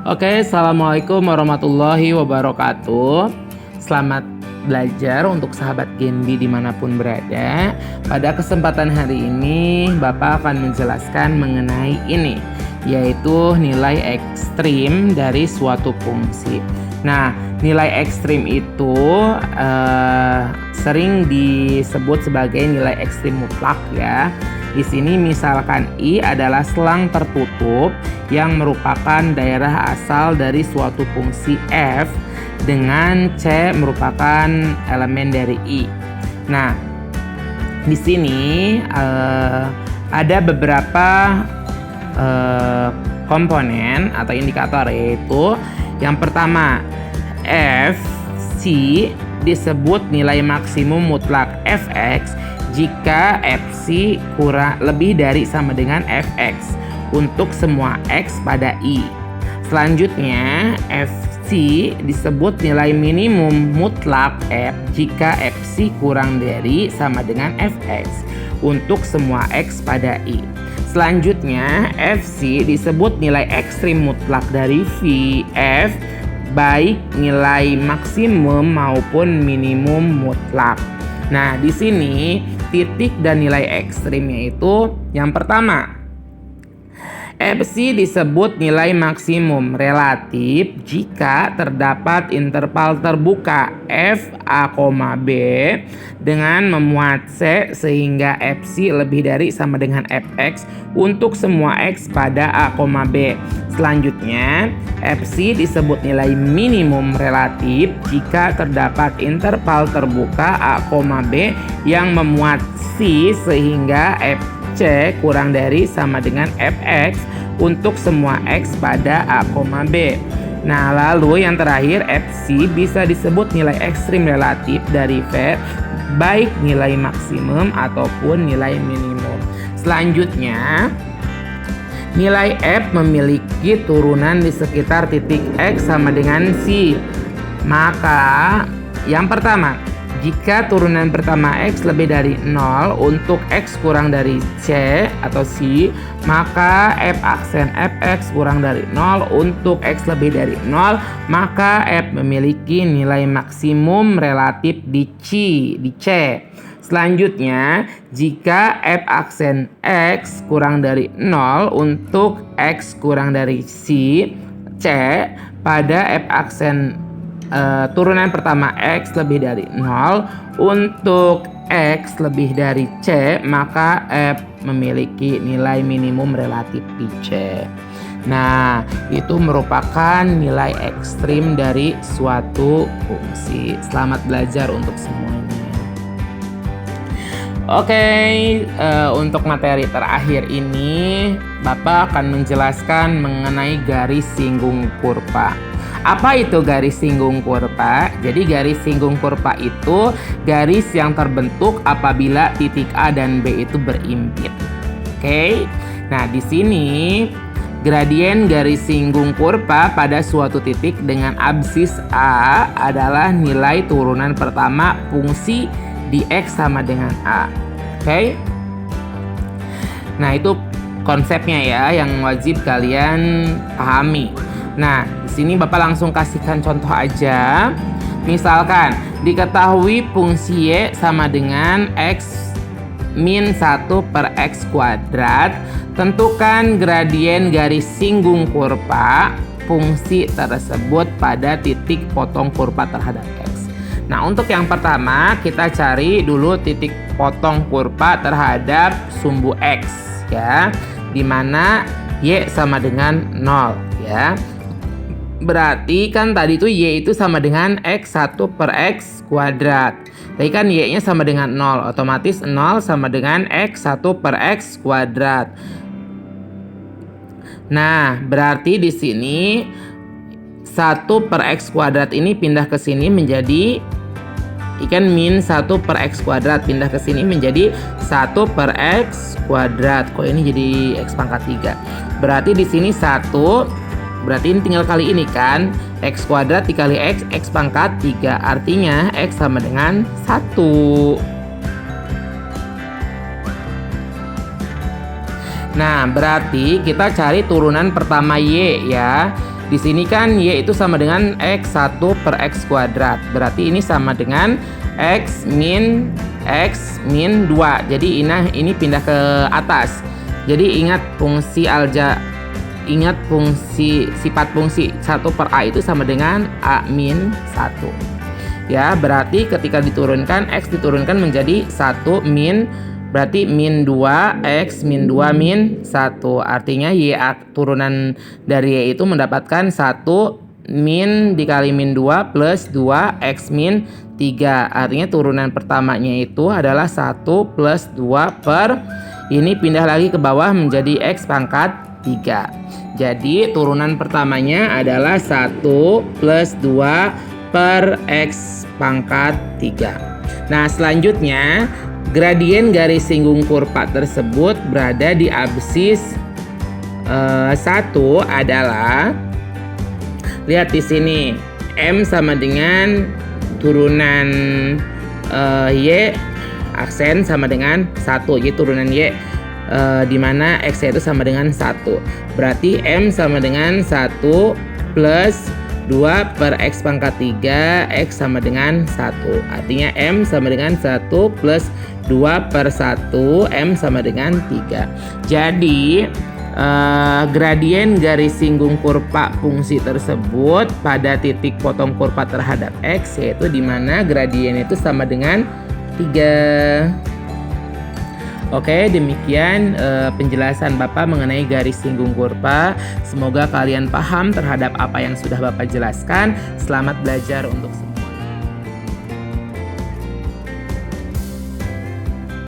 Oke, assalamualaikum warahmatullahi wabarakatuh. Selamat belajar untuk sahabat Genbi dimanapun berada. Pada kesempatan hari ini, Bapak akan menjelaskan mengenai ini, yaitu nilai ekstrim dari suatu fungsi. Nah, nilai ekstrim itu sering disebut sebagai nilai ekstrim mutlak ya. Di sini misalkan I adalah selang tertutup yang merupakan daerah asal dari suatu fungsi F dengan C merupakan elemen dari I. Nah, di sini ada beberapa komponen atau indikator, yaitu yang pertama F C disebut nilai maksimum mutlak Fx jika Fc kurang lebih dari sama dengan Fx untuk semua X pada I. Selanjutnya Fc disebut nilai minimum mutlak F jika Fc kurang dari sama dengan Fx untuk semua X pada I. Selanjutnya Fc disebut nilai ekstrim mutlak dari F baik nilai maksimum maupun minimum mutlak. Nah, di sini titik dan nilai ekstrimnya itu yang pertama, Fc disebut nilai maksimum relatif jika terdapat interval terbuka f a, b dengan memuat C sehingga Fc lebih dari sama dengan Fx untuk semua X pada a, b. Selanjutnya, Fc disebut nilai minimum relatif jika terdapat interval terbuka a, b yang memuat C sehingga Fc kurang dari sama dengan Fx untuk semua X pada a, b. Nah, lalu yang terakhir Fc bisa disebut nilai ekstrim relatif dari V baik nilai maksimum ataupun nilai minimum. Selanjutnya, nilai F memiliki turunan di sekitar titik X sama dengan C. Maka yang pertama, jika turunan pertama X lebih dari 0 untuk X kurang dari C atau C, maka F aksen Fx kurang dari 0 untuk X lebih dari 0, maka F memiliki nilai maksimum relatif di C. Selanjutnya, jika F aksen X kurang dari 0 untuk X kurang dari C, pada F aksen turunan pertama X lebih dari 0 untuk X lebih dari C, maka F memiliki nilai minimum relatif di C. Nah, itu merupakan nilai ekstrim dari suatu fungsi. Selamat belajar untuk semuanya. Oke, untuk materi terakhir ini Bapak akan menjelaskan mengenai garis singgung kurva. Apa itu garis singgung kurva? Jadi garis singgung kurva itu garis yang terbentuk apabila titik A dan B itu berimpit. Oke. Nah, di sini gradien garis singgung kurva pada suatu titik dengan absis A adalah nilai turunan pertama fungsi di X sama dengan A. Oke. Nah, itu konsepnya ya yang wajib kalian pahami. Nah, di sini Bapak langsung kasihkan contoh aja. Misalkan diketahui fungsi Y sama dengan X min 1 per X kuadrat. Tentukan gradien garis singgung kurva fungsi tersebut pada titik potong kurva terhadap X. Nah, untuk yang pertama kita cari dulu titik potong kurva terhadap sumbu X ya, dimana Y sama dengan 0 ya. Berarti kan tadi tuh Y itu sama dengan X1 per X kuadrat. Tadi kan Y nya sama dengan 0, otomatis 0 sama dengan X1 per X kuadrat. Nah, berarti di sini 1 per X kuadrat ini pindah ke sini menjadi ikan min 1 per X kuadrat, pindah ke sini menjadi 1 per X kuadrat. Kok ini jadi X pangkat 3? Berarti di sini 1, berarti ini tinggal kali ini kan, X kuadrat dikali X pangkat 3, artinya X sama dengan 1. Nah, berarti kita cari turunan pertama Y ya. Di sini kan Y itu sama dengan X1 per X kuadrat. Berarti ini sama dengan X min 2. Jadi ini pindah ke atas. Jadi ingat sifat fungsi 1 per A itu sama dengan A min 1. Ya, berarti ketika diturunkan X diturunkan menjadi 1 min, berarti min 2 X min 2 min 1. Artinya Y turunan dari Y itu mendapatkan 1 min dikali min 2 plus 2 X min 3. Artinya turunan pertamanya itu adalah 1 plus 2 per, ini pindah lagi ke bawah menjadi X pangkat 3. Jadi turunan pertamanya adalah 1 plus 2 per X pangkat 3. Nah, selanjutnya gradien garis singgung kurva tersebut berada di absis 1 adalah, lihat di sini, M sama dengan turunan Y aksen sama dengan 1, Y turunan Y di mana X itu sama dengan 1. Berarti M sama dengan 1 plus 2 per X pangkat 3, X sama dengan 1. Artinya M sama dengan 1 plus 2 per 1, M sama dengan 3. Jadi gradien garis singgung kurva fungsi tersebut pada titik potong kurva terhadap X, yaitu di mana gradien itu sama dengan 3. Oke, demikian penjelasan Bapak mengenai garis singgung kurva. Semoga kalian paham terhadap apa yang sudah Bapak jelaskan. Selamat belajar untuk